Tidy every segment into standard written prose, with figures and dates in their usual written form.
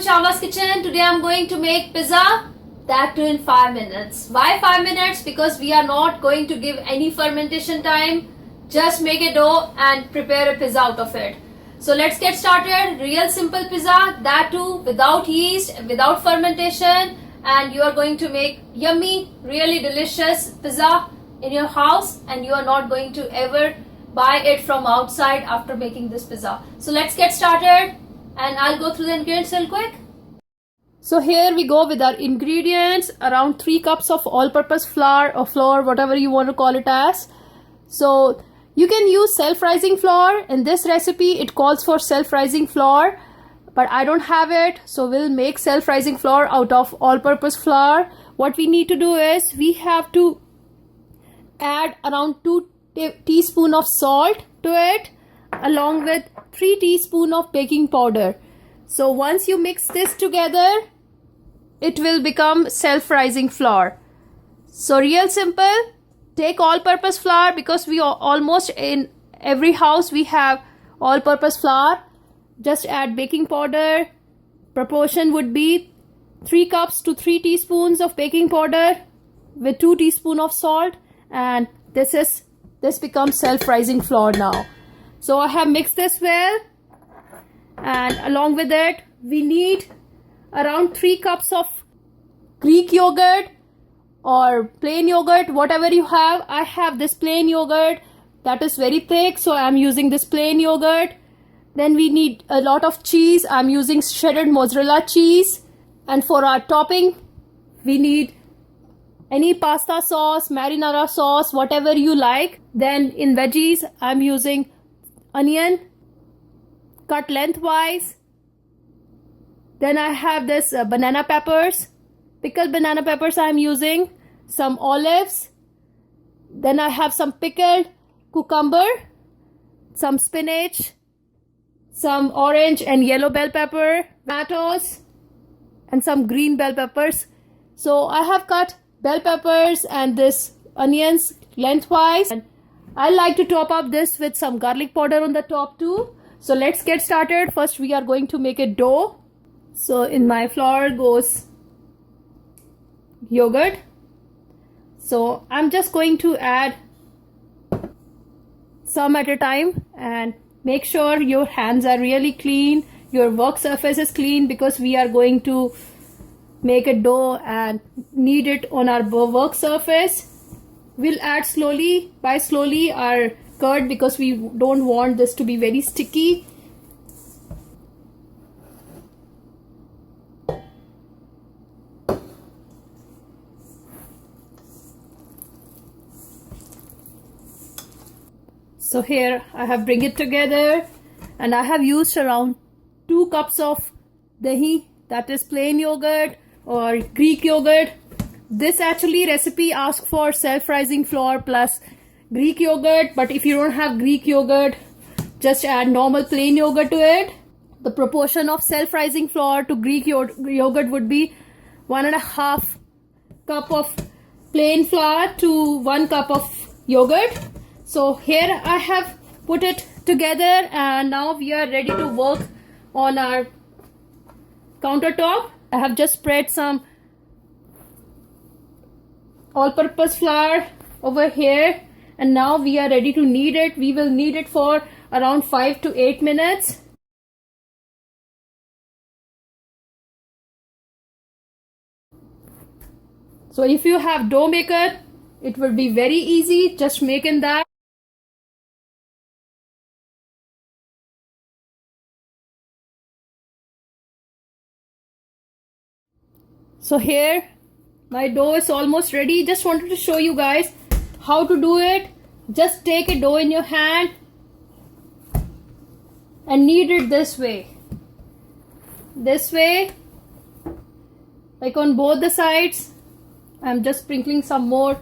Chawla's Kitchen. Today I'm going to make pizza, that too in 5 minutes. Why 5 minutes? Because we are not going to give any fermentation time. Just make a dough and prepare a pizza out of it. So let's get started. Real simple pizza, that too without yeast, without fermentation, and you are going to make yummy, really delicious pizza in your house, and you are not going to ever buy it from outside after making this pizza. So let's get started, and I'll go through the ingredients real quick. So here we go with our ingredients. Around 3 cups of all-purpose flour or flour, whatever you want to call it as. So you can use self-rising flour. In this recipe it calls for self-rising flour, but I don't have it, so we'll make self-rising flour out of all-purpose flour. What we need to do is we have to add around 2 teaspoons of salt to it, along with 3 teaspoons of baking powder. So once you mix this together, it will become self-rising flour. So real simple. Take all-purpose flour, because we are almost in every house we have all-purpose flour. Just add baking powder. Proportion would be 3 cups to 3 teaspoons of baking powder with 2 teaspoons of salt, and this becomes self-rising flour now. So I have mixed this well, and along with it we need around 3 cups of Greek yogurt or plain yogurt, whatever you have. I have this plain yogurt that is very thick, so I am using this plain yogurt. Then we need a lot of cheese. I am using shredded mozzarella cheese. And for our topping, we need any pasta sauce, marinara sauce, whatever you like. Then in veggies, I am using onion cut lengthwise. Then I have this banana peppers, pickled banana peppers I am using, some olives. Then I have some pickled cucumber, some spinach, some orange and yellow bell pepper, tomatoes, and some green bell peppers. So I have cut bell peppers and this onions lengthwise, and I like to top up this with some garlic powder on the top too. So let's get started. First we are going to make a dough. So in my flour goes yogurt. So I'm just going to add some at a time, and make sure your hands are really clean, your work surface is clean, because we are going to make a dough and knead it on our work surface. We'll add slowly our curd, because we don't want this to be very sticky. So here I have bring it together, and I have used around 2 cups of dahi, that is plain yogurt or Greek yogurt. This actually recipe asks for self-rising flour plus Greek yogurt, but if you don't have Greek yogurt, just add normal plain yogurt to it. The proportion of self-rising flour to Greek yogurt would be 1.5 cup of plain flour to 1 cup of yogurt. So here I have put it together, and now we are ready to work on our countertop. I have just spread some all-purpose flour over here, and now we are ready to knead it. We will knead it for around 5 to 8 minutes. So if you have dough maker, it will be very easy. Just make in that. So here my dough is almost ready. Just wanted to show you guys how to do it. Just take a dough in your hand and knead it this way, like on both the sides. I'm just sprinkling some more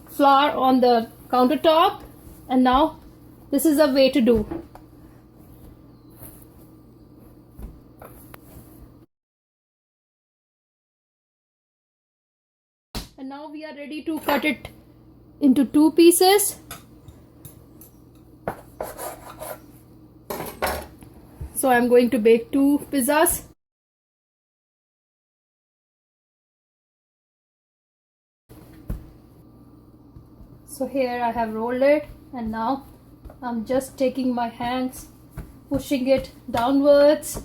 flour on the countertop, and now this is a way to do. And now we are ready to cut it into 2 pieces. So I'm going to bake 2 pizzas. So here I have rolled it, and now I'm just taking my hands, pushing it downwards.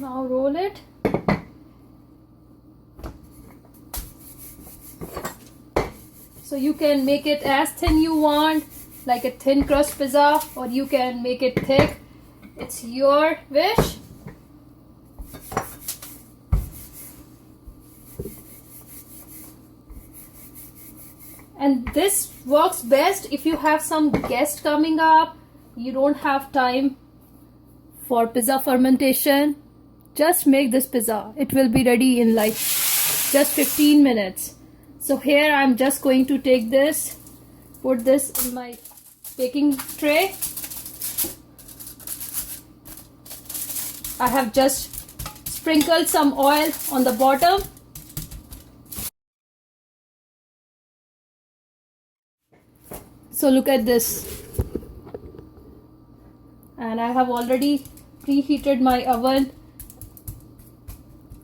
Now roll it. So you can make it as thin you want, like a thin crust pizza, or you can make it thick. It's your wish. And this works best if you have some guest coming up, you don't have time for pizza fermentation. Just make this pizza. It will be ready in like just 15 minutes. So here I'm just going to take this, put this in my baking tray. I have just sprinkled some oil on the bottom. So look at this. And I have already preheated my oven.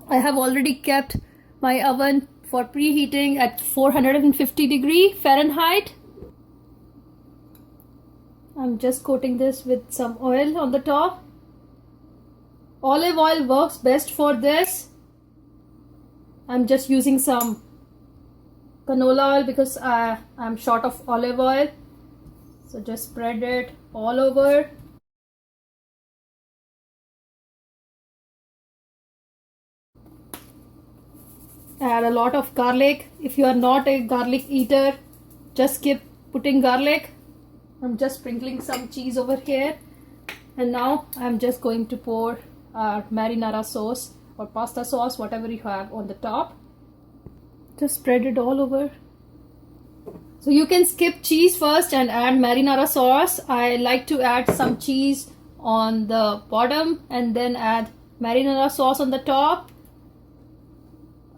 I have already kept my oven for preheating at 450 degree Fahrenheit. I'm just coating this with some oil on the top. Olive oil works best for this. I'm just using some canola oil because I'm short of olive oil. So just spread it all over. Add a lot of garlic. If you are not a garlic eater, just skip putting garlic. I'm just sprinkling some cheese over here. And now I'm just going to pour our marinara sauce or pasta sauce, whatever you have, on the top. Just spread it all over. So you can skip cheese first and add marinara sauce. I like to add some cheese on the bottom and then add marinara sauce on the top.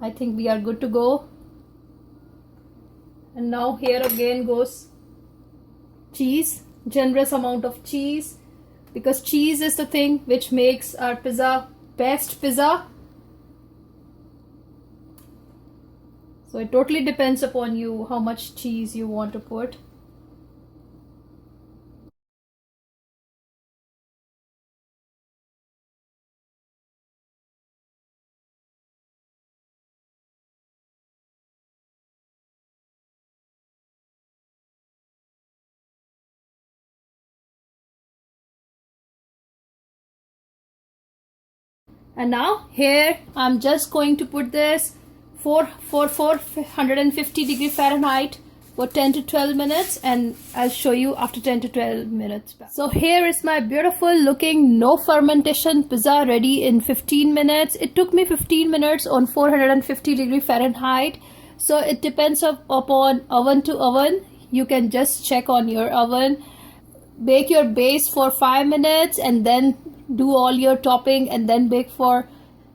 I think we are good to go. And now here again goes cheese, generous amount of cheese, because cheese is the thing which makes our pizza best pizza. So it totally depends upon you how much cheese you want to put. And now here I'm just going to put this for 450 degree Fahrenheit for 10 to 12 minutes, and I'll show you after 10 to 12 minutes back. So here is my beautiful looking no fermentation pizza ready in 15 minutes. It took me 15 minutes on 450 degree Fahrenheit. So it depends upon oven to oven. You can just check on your oven. Bake your base for 5 minutes and then do all your topping and then bake for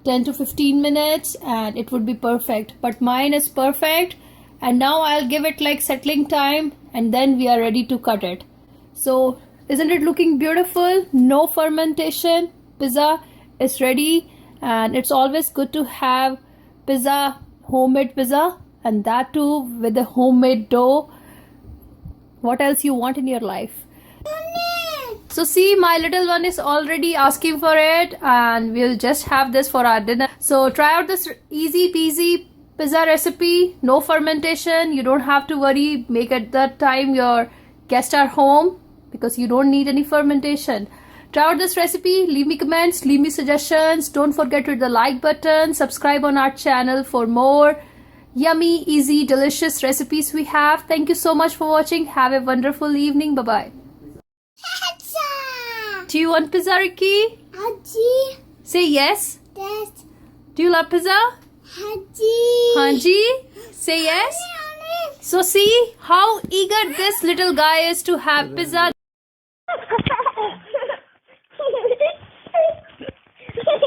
10 to 15 minutes and it would be perfect. But mine is perfect, and now I'll give it like settling time and then we are ready to cut it. So isn't it looking beautiful? No fermentation pizza is ready, and it's always good to have pizza, homemade pizza, and that too with a homemade dough. What else you want in your life? So see, my little one is already asking for it, and we'll just have this for our dinner. So try out this easy peasy pizza recipe, no fermentation. You don't have to worry, make at that time your guests are home because you don't need any fermentation. Try out this recipe, leave me comments, leave me suggestions. Don't forget to hit the like button, subscribe on our channel for more yummy, easy, delicious recipes we have. Thank you so much for watching. Have a wonderful evening. Bye-bye. Do you want pizza, Ricky? Haji. Say yes. Yes. Do you love pizza? Haji. Hanji? Say yes. So see how eager this little guy is to have pizza.